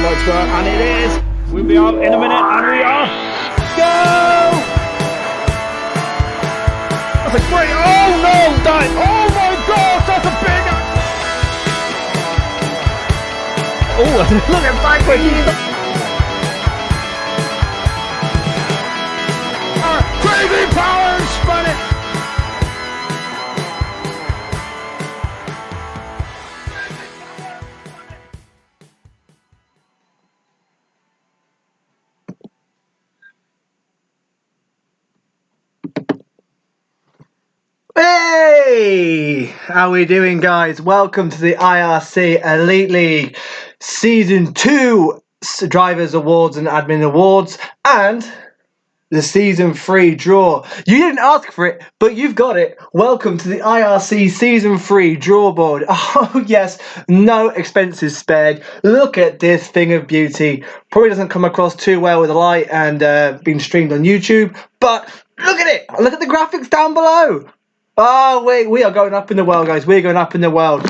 green lights go, and it is. We'll be out in a minute, and we are. Go! That's a great. Oh no! Oh my God! That's a big. Oh, look at Vanquish! Crazy power spun it. Hey, how we doing, guys? Welcome to the IRC Elite League Season 2 Drivers Awards and Admin Awards and the Season 3 draw. You didn't ask for it, but you've got it. Welcome to the IRC Season 3 draw board. Oh yes, no expenses spared. Look at this thing of beauty. Probably doesn't come across too well with the light and being streamed on YouTube, but look at it. Look at the graphics down below. Oh, we are going up in the world, guys. We're going up in the world.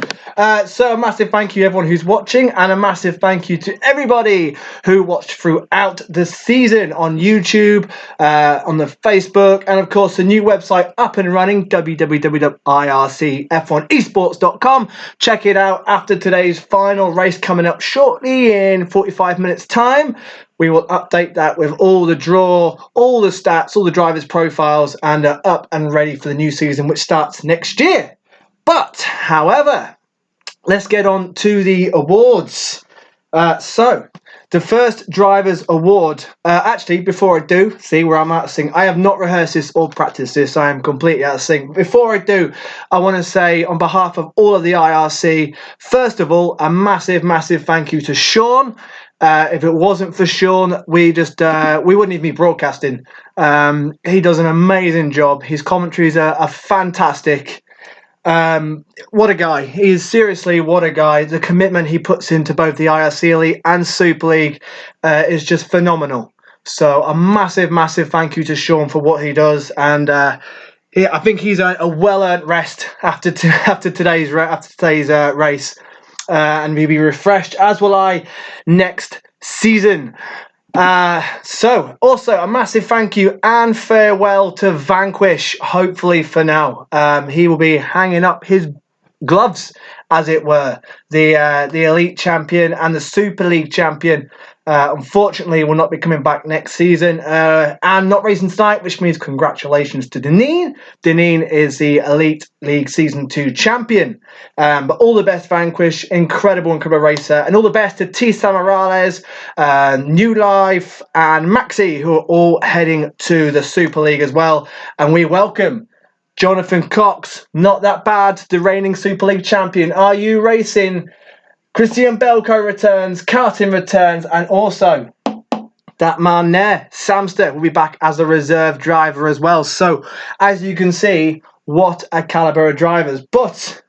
So a massive thank you to everyone who's watching, and a massive thank you to everybody who watched throughout the season on YouTube, on the Facebook, and of course the new website up and running, www.ircf1esports.com. Check it out after today's final race coming up shortly in 45 minutes time. We will update that with all the draw, all the stats, all the drivers' profiles, and up and ready for the new season, which starts next year. But, however, let's get on to the awards. So, the first Drivers' Award. Actually, before I do, see where I'm out of sync. I have not rehearsed this or practiced this. I am completely out of sync. Before I do, I want to say on behalf of all of the IRC, first of all, a massive, massive thank you to Sean. If it wasn't for Sean, we wouldn't even be broadcasting. He does an amazing job. His commentaries are fantastic. What a guy. He is seriously what a guy. The commitment he puts into both the IRC Elite and Super League is just phenomenal. So a massive, massive thank you to Sean for what he does. And I think he's a well-earned rest after today's race. And we'll be refreshed, as will I, next season. So, also a massive thank you and farewell to Vanquish, hopefully for now. He will be hanging up his gloves, as it were. The Elite Champion and the Super League Champion. Unfortunately, will not be coming back next season and not racing tonight, which means congratulations to Deneen. Deneen is the Elite League Season 2 champion. But all the best, Vanquish, incredible racer, and all the best to T. Samarales, New Life, and Maxi, who are all heading to the Super League as well. And we welcome Jonathan Cox, not that bad, the reigning Super League champion. Are you racing? Christian Belko returns, Karting returns, and also that man there, Samster, will be back as a reserve driver as well. So, as you can see, what a caliber of drivers. But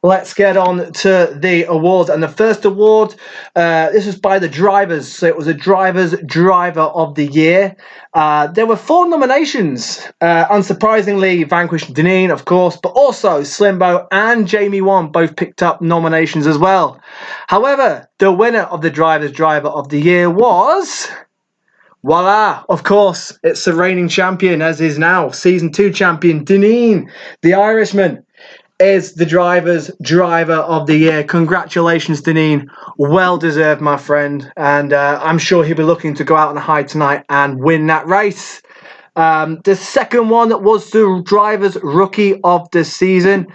let's get on to the awards. And the first award, this was by the drivers. So it was a Drivers' Driver of the Year. There were 4 nominations. Unsurprisingly, Vanquish and Deneen, of course, but also Slimbo and Jamie Wan both picked up nominations as well. However, the winner of the Drivers' Driver of the Year was... voila, of course, it's the reigning champion, as is now Season 2 champion, Deneen, the Irishman, is the Drivers' Driver of the Year. Congratulations, Deneen. Well deserved, my friend. And I'm sure he'll be looking to go out on a high tonight and win that race. The second one was the Drivers' Rookie of the Season.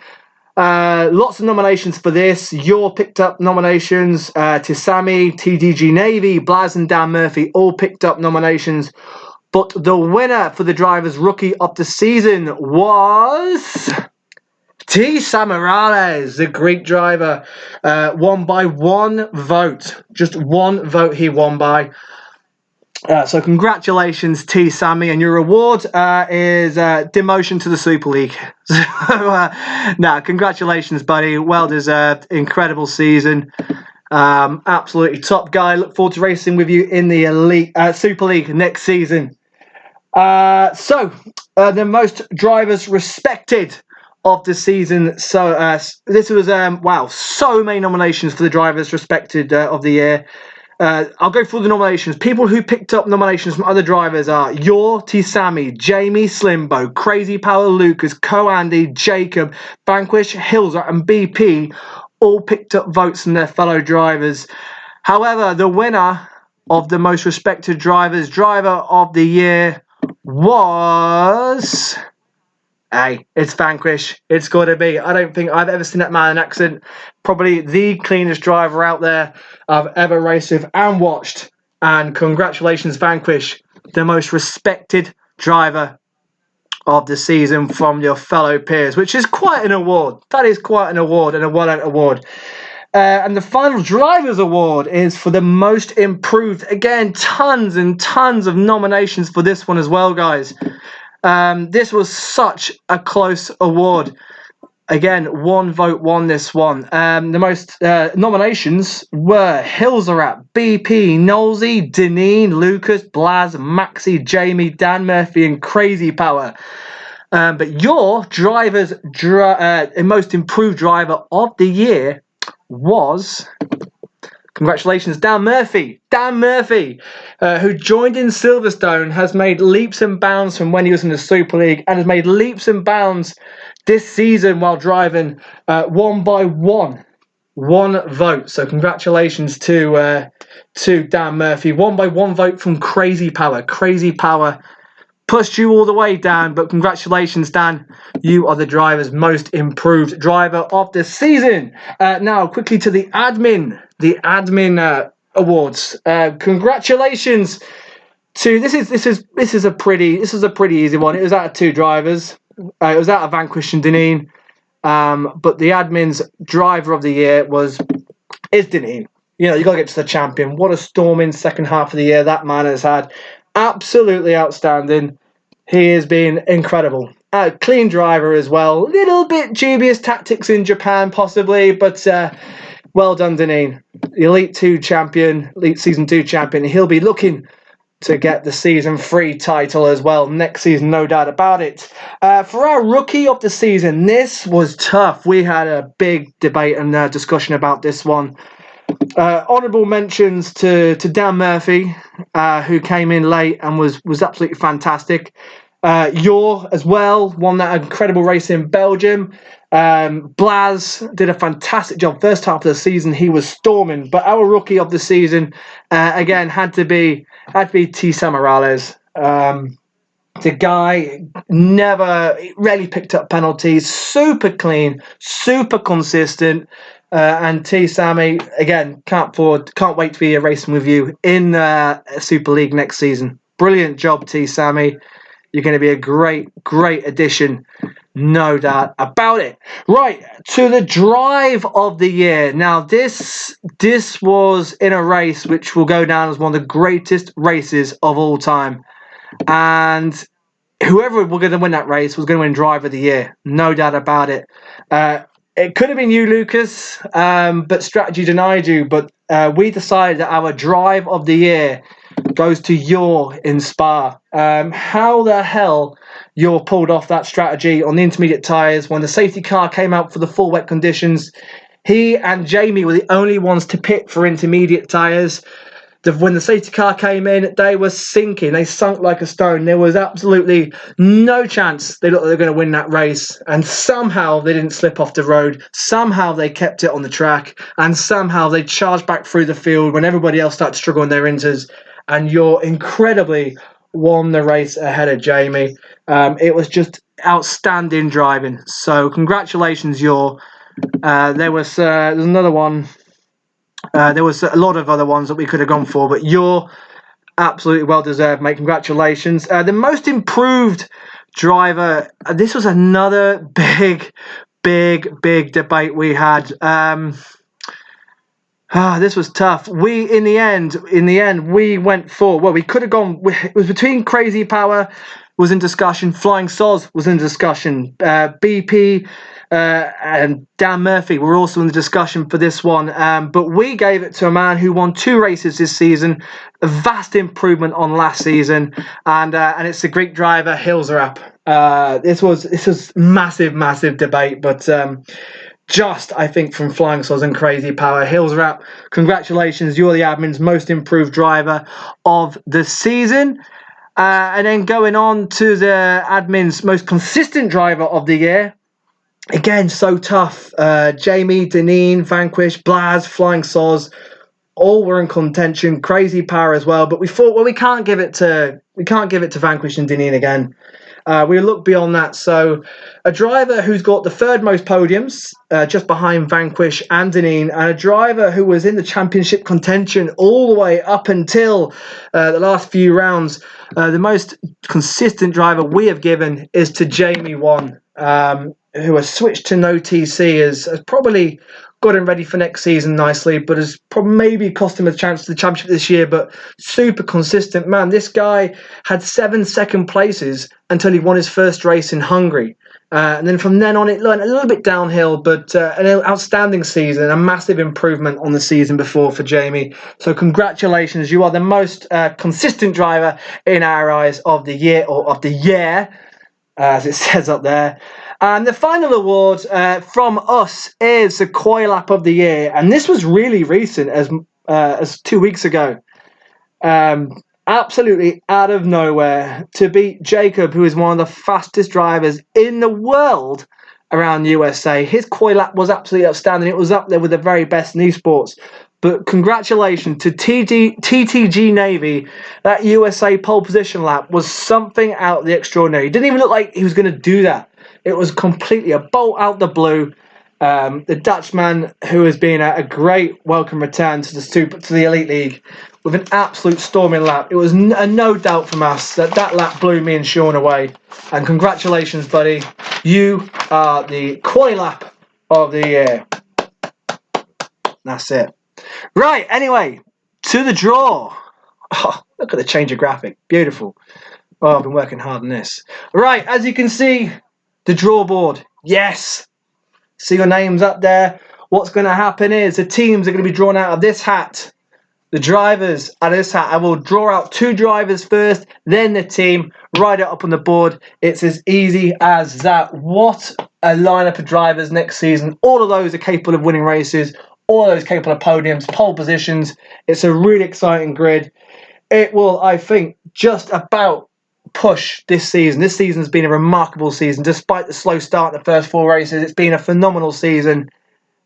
Lots of nominations for this. Your picked up nominations. Tisami, TDG Navy, Blaz and Dan Murphy all picked up nominations. But the winner for the Drivers' Rookie of the Season was... T. Samarales, the Greek driver, won by 1 vote. Just 1 vote he won by. So congratulations, T. Sammy, and your reward is demotion to the Super League. So, congratulations, buddy. Well deserved. Incredible season. Absolutely top guy. Look forward to racing with you in the Elite Super League next season. So the most drivers respected of the season. So this was wow, so many nominations for the drivers respected of the year. I'll go through the nominations. People who picked up nominations from other drivers are Yor, T-Sammy, Jamie, Slimbo, Crazy Power, Lucas, Co-Andy, Jacob, Vanquish, Hilzer, and BP all picked up votes from their fellow drivers. However, the winner of the most respected drivers, driver of the year, was... Hey, it's Vanquish. It's got to be. I don't think I've ever seen that man in an accident. Probably the cleanest driver out there I've ever raced with and watched. And congratulations, Vanquish, the most respected driver of the season from your fellow peers, which is quite an award. That is quite an award and a well-earned award. And the final Drivers Award is for the most improved. Again, tons and tons of nominations for this one as well, guys. This was such a close award. Again, one vote won this one. The most nominations were Hilzerat, BP, Nolsey, Deneen, Lucas, Blaz, Maxi, Jamie, Dan Murphy, and Crazy Power. But your driver's most improved driver of the year was... Congratulations, Dan Murphy. Dan Murphy, who joined in Silverstone, has made leaps and bounds from when he was in the Super League and has made leaps and bounds this season while driving one by one vote. So congratulations to Dan Murphy. 1 by 1 vote from Crazy Power. Crazy Power pushed you all the way, Dan, but congratulations, Dan. You are the driver's most improved driver of the season. Now, quickly to the admin awards. Congratulations to this is a pretty easy one. It was out of 2 drivers. It was out of Vanquish and Deneen. But the admin's driver of the year is Deneen. You know, you got to get to the champion. What a storming second half of the year that man has had. Absolutely outstanding. He has been incredible. Clean driver as well. Little bit dubious tactics in Japan, possibly, but well done, Deneen. Elite Season 2 champion. He'll be looking to get the Season 3 title as well next season, no doubt about it. For our Rookie of the Season, this was tough. We had a big debate and discussion about this one. Honourable mentions to Dan Murphy, who came in late and was absolutely fantastic. Yor as well, won that incredible race in Belgium. Blaz did a fantastic job. First half of the season, he was storming. But our Rookie of the Season, again, had to be T. Morales. The guy rarely picked up penalties. Super clean, super consistent. And T. Sammy, again, can't wait to be racing with you in Super League next season. Brilliant job, T. Sammy. You're going to be a great addition, no doubt about it. Right, to the drive of the year. Now, this was in a race which will go down as one of the greatest races of all time. And whoever was going to win that race was going to win driver of the year, no doubt about it. It could have been you, Lucas, but strategy denied you. But we decided that our drive of the year goes to Yor in Spa. How the hell Yor pulled off that strategy on the intermediate tyres when the safety car came out for the full wet conditions. He and Jamie were the only ones to pit for intermediate tyres. When the safety car came in, they were sinking. They sunk like a stone. There was absolutely no chance they looked like they were going to win that race. And somehow they didn't slip off the road. Somehow they kept it on the track. And somehow they charged back through the field when everybody else started struggling their inters. And Yor incredibly won the race ahead of Jamie. It was just outstanding driving. So congratulations, Yor. There's another one. There was a lot of other ones that we could have gone for, but Yor absolutely well deserved, mate. Congratulations. The most improved driver. This was another big debate we had. This was tough. In the end, we went for. Well, we could have gone. It was between Crazy Power was in discussion. Flying Soz was in discussion. BP. And Dan Murphy were also in the discussion for this one, but we gave it to a man who won 2 races this season, a vast improvement on last season, and it's the Greek driver Hilzerat. This was massive debate, but just, I think, from Flying Sauce and Crazy Power. Hills Wrap, congratulations. You're the admin's most improved driver of the season. And then going on to the admin's most consistent driver of the year. Again, so tough. Jamie, Deneen, Vanquish, Blaz, Flying Soz, all were in contention. Crazy Power as well. But we thought, well, we can't give it to Vanquish and Deneen again. We look beyond that. So a driver who's got the third most podiums, just behind Vanquish and Deneen, and a driver who was in the championship contention all the way up until the last few rounds. The most consistent driver we have given is to Jamie Wan, who has switched to no TC, has probably got him ready for next season nicely, but has probably maybe cost him a chance to the championship this year. But super consistent, man. This guy had 7 second places until he won his first race in Hungary. And then from then on, it learned a little bit downhill, but an outstanding season, a massive improvement on the season before for Jamie. So congratulations, you are the most consistent driver in our eyes of the year, or of the year, as it says up there. And the final award from us is the Koi Lap of the Year. And this was really recent, as 2 weeks ago. Absolutely out of nowhere to beat Jacob, who is one of the fastest drivers in the world around USA. His Koi Lap was absolutely outstanding. It was up there with the very best in esports. But congratulations to TTG Navy. That USA pole position lap was something out of the extraordinary. It didn't even look like he was going to do that. It was completely a bolt out the blue. The Dutchman, who has been a great welcome return to the Elite League, with an absolute storming lap. It was no doubt from us that lap blew me and Sean away. And congratulations, buddy. You are the Koi Lap of the year. That's it. Right, anyway, to the draw. Oh, look at the change of graphic. Beautiful. Oh, I've been working hard on this. Right, as you can see, the draw board. Yes. See your names up there. What's going to happen is the teams are going to be drawn out of this hat. The drivers out of this hat. I will draw out 2 drivers first, then the team. Write it up on the board. It's as easy as that. What a lineup of drivers next season. All of those are capable of winning races. All of those capable of podiums, pole positions. It's a really exciting grid. It will, I think, just about push this season. This season's been a remarkable season. Despite the slow start in the first 4 races, it's been a phenomenal season.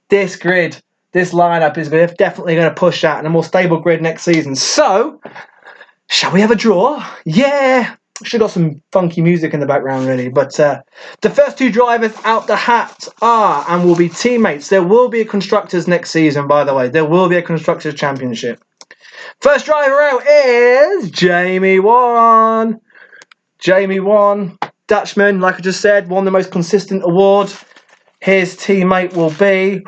This grid, this lineup is definitely going to push that in a more stable grid next season. So, shall we have a draw? Yeah. Should have got some funky music in the background, really. But the first 2 drivers out the hat are and will be teammates. There will be a Constructors next season, by the way. There will be a Constructors Championship. First driver out is Jamie Wan. Jamie Wan, Dutchman, like I just said, won the most consistent award. His teammate will be...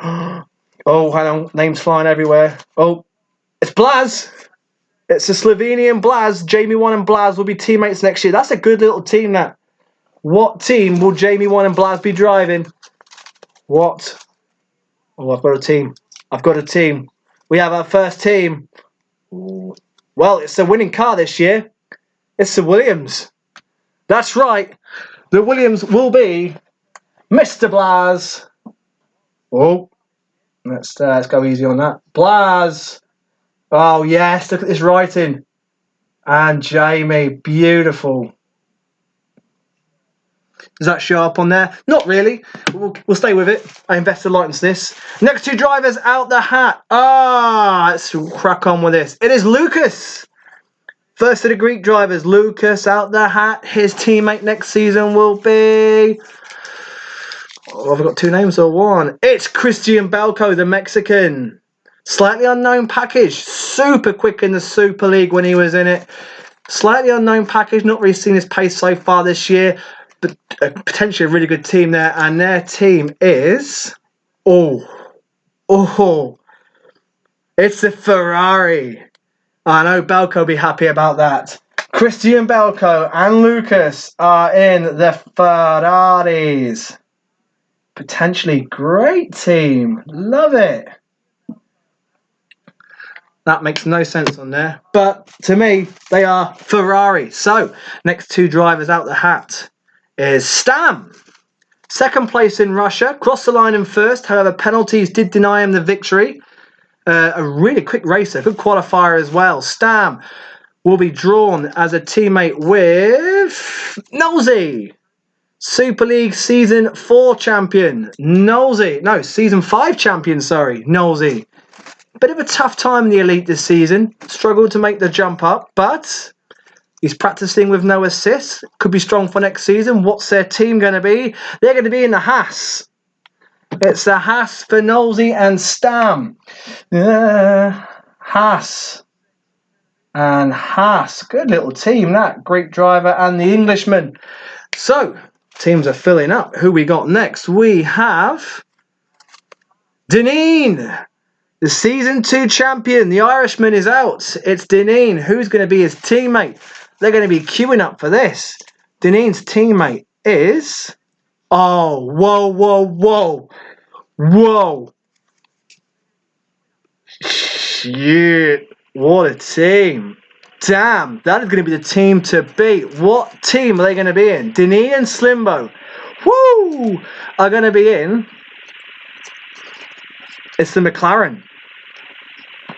Oh, hang on, names flying everywhere. Oh, it's Blaz. It's a Slovenian Blaz. Jamie Wan and Blaz will be teammates next year. That's a good little team, that. What team will Jamie Wan and Blaz be driving? What? Oh, I've got a team. I've got a team. We have our first team. Well, it's the winning car this year. It's the Williams. That's right. The Williams will be Mr. Blaz. Oh, let's go easy on that. Blaz. Oh, yes. Look at this writing. And Jamie. Beautiful. Does that show up on there? Not really. We'll stay with it. I invested a lot into this. Next 2 drivers out the hat. Let's crack on with this. It is Lucas. First of the Greek drivers. Lucas out the hat. His teammate next season will be... Oh, have I got 2 names or 1? It's Christian Belko, the Mexican. Slightly unknown package. Super quick in the Super League when he was in it. Slightly unknown package. Not really seen his pace so far this year. But potentially a really good team there. And their team is... Oh. It's the Ferrari. I know Belko will be happy about that. Christian Belko and Lucas are in the Ferraris. Potentially great team. Love it. That makes no sense on there. But to me, they are Ferrari. So, next 2 drivers out the hat is Stam. Second place in Russia, crossed the line in first. However, penalties did deny him the victory. A really quick racer, good qualifier as well. Stam will be drawn as a teammate with Nosey. Super League Season 4 champion, Nosey. No, Season 5 champion, sorry, Nosey. Bit of a tough time in the Elite this season. Struggled to make the jump up, but he's practicing with no assists. Could be strong for next season. What's their team going to be? They're going to be in the Haas. It's the Haas for Nosey and Stam. Haas. And Haas. Good little team, that. Greek driver and the Englishman. So, teams are filling up. Who we got next? We have Deneen, the Season 2 champion. The Irishman is out. It's Deneen. Who's going to be his teammate? They're going to be queuing up for this. Deneen's teammate is... Oh, whoa, whoa, whoa. Whoa. Shit. What a team. Damn, that is going to be the team to beat. What team are they going to be in? Deneen and Slimbo. Woo! Are going to be in... It's the McLaren.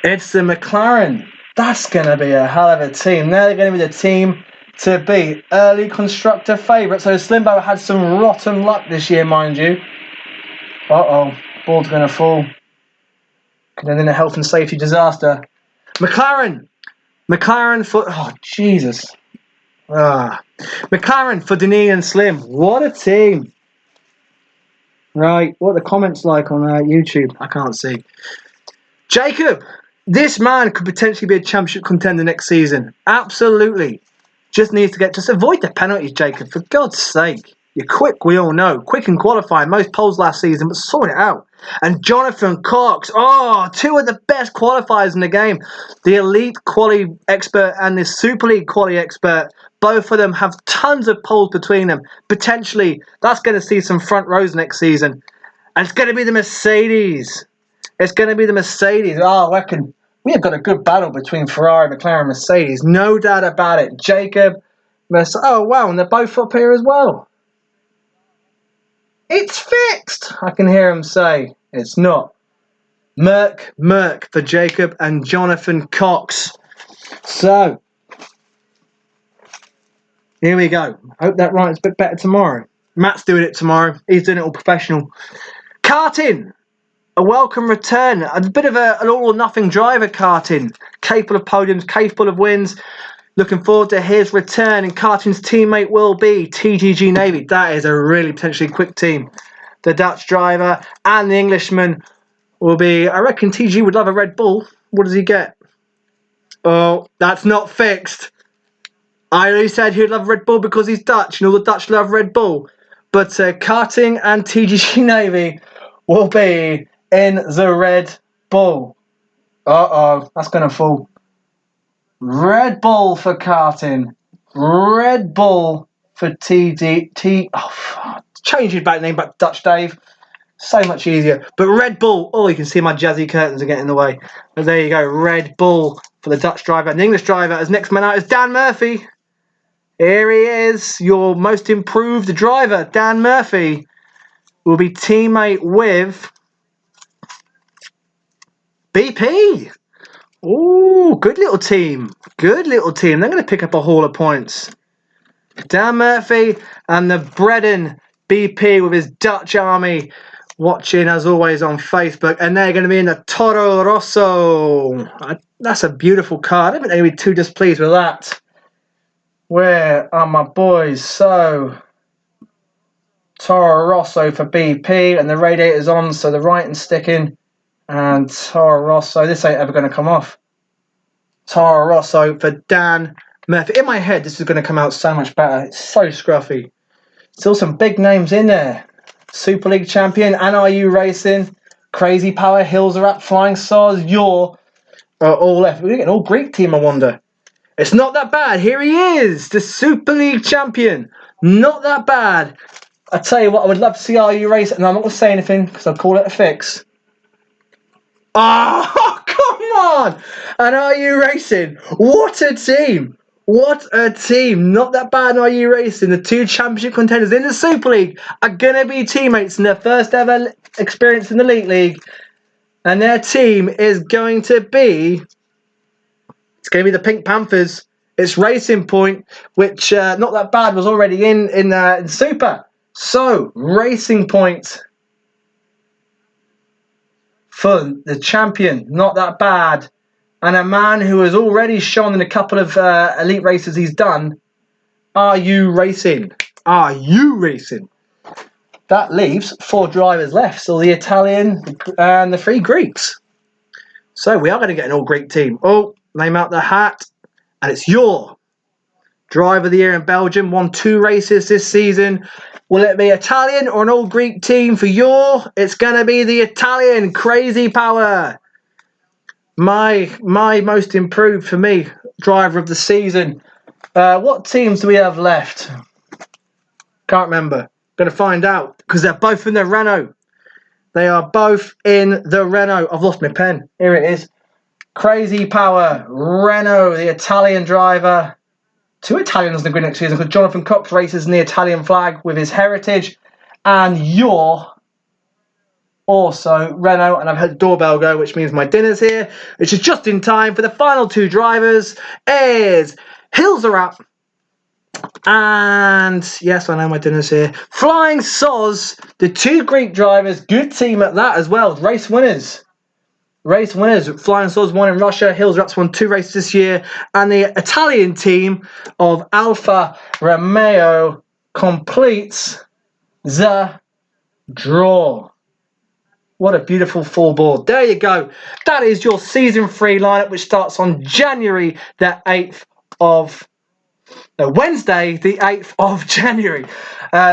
It's the McLaren. That's going to be a hell of a team. They're going to be the team to beat. Early constructor favourite. So Slimbo had some rotten luck this year, mind you. Uh-oh. Board's going to fall. Could have been a health and safety disaster. McLaren. McLaren for... Oh, Jesus. McLaren for Deneen and Slim. What a team. Right. What are the comments like on YouTube? I can't see. Jacob. This man could potentially be a championship contender next season. Absolutely. Just avoid the penalties, Jacob. For God's sake. You're quick, we all know. Quick in qualifying. Most poles last season, but sort it out. And Jonathan Cox. Oh, two of the best qualifiers in the game. The Elite Quali expert and the Super League Quali expert. Both of them have tons of poles between them. Potentially, that's going to see some front rows next season. And it's going to be the Mercedes. It's going to be the Mercedes. Oh, I reckon we have got a good battle between Ferrari, McLaren, and Mercedes. No doubt about it. Jacob, oh, wow, and they're both up here as well. It's fixed, I can hear him say. It's not. Merc for Jacob and Jonathan Cox. So, here we go. Hope that writing's a bit better tomorrow. Matt's doing it tomorrow. He's doing it all professional. Karting. A welcome return. A bit of an all-or-nothing driver, Karting. Capable of podiums, capable of wins. Looking forward to his return. And Karting's teammate will be TGG Navy. That is a really potentially quick team. The Dutch driver and the Englishman will be... I reckon TG would love a Red Bull. What does he get? Oh, that's not fixed. I already said he'd love Red Bull because he's Dutch and all the Dutch love Red Bull. But Karting and TGG Navy will be in the Red Bull. Uh-oh, that's going to fall. Red Bull for Karting. Red Bull for TDT. Oh, change your back name back to Dutch Dave. So much easier. But Red Bull. Oh, you can see my jazzy curtains are getting in the way. But there you go. Red Bull for the Dutch driver. And the English driver, as next man out, is Dan Murphy. Here he is. Your most improved driver, Dan Murphy, will be teammate with BP. Ooh, good little team. Good little team. They're going to pick up a haul of points. Dan Murphy and the Bredin BP with his Dutch army watching, as always, on Facebook. And they're going to be in the Toro Rosso. That's a beautiful car. I don't think they're going to be too displeased with that. Where are my boys? So, Toro Rosso for BP. And the radiator's on, so the writing's sticking. And Toro Rosso, this ain't ever going to come off. Toro Rosso for Dan Murphy. In my head, this is going to come out so much better. It's so scruffy. Still some big names in there. Super League champion, NRU Racing, Crazy Power, Hills are up, Flying Stars, You're all left. We're getting all Greek team, I wonder. It's not that bad. Here he is, the Super League champion. Not that bad. I tell you what, I would love to see RU Racing, and I'm not going to say anything because I'll call it a fix. Oh, come on! And Are You Racing? What a team! What a team. Not that bad in IU Racing. The two championship contenders in the Super League are going to be teammates in their first ever experience in the Elite League. And their team is going to be... It's going to be the Pink Panthers. It's Racing Point, which not that bad, was already in Super. So, Racing Point for the champion. Not that bad. And a man who has already shone in a couple of elite races he's done. Are you racing? Are you racing? That leaves 4 drivers left. So the Italian and the 3 Greeks. So we are going to get an all-Greek team. Oh, name out the hat. And it's your driver of the year in Belgium. Won 2 races this season. Will it be Italian or an all-Greek team for your? It's going to be the Italian. Crazy power. My most improved for me driver of the season. What teams do we have left? Can't remember. Going to find out because they're both in the Renault. They are both in the Renault. I've lost my pen. Here it is. Crazy power. Renault, the Italian driver. 2 Italians in the grid next season because Jonathan Cox races in the Italian flag with his heritage. And you're also Renault, and I've had the doorbell go, which means my dinner's here, which is just in time for the final 2 drivers. Is Hills are up, and yes, I know my dinner's here. Flying Soz, the 2 Greek drivers, good team at that as well. Race winners. Flying Soz won in Russia. Hills Rap's won 2 races this year, and the Italian team of Alfa Romeo completes the draw. What a beautiful full board. There you go. That is your season 3 lineup, which starts on January the 8th of... No, Wednesday the 8th of January.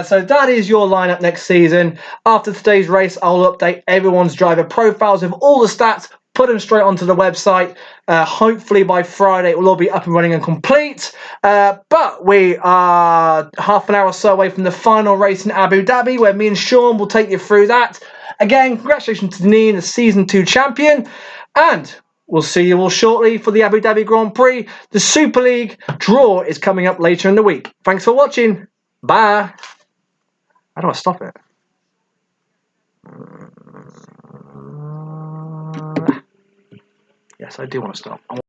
So that is your lineup next season. After today's race, I'll update everyone's driver profiles with all the stats, put them straight onto the website. Hopefully by Friday it will all be up and running and complete. But we are half an hour or so away from the final race in Abu Dhabi, where me and Sean will take you through that. Again, congratulations to Neen, the Season 2 champion. And we'll see you all shortly for the Abu Dhabi Grand Prix. The Super League draw is coming up later in the week. Thanks for watching. Bye. How do I stop it? Yes, I do want to stop.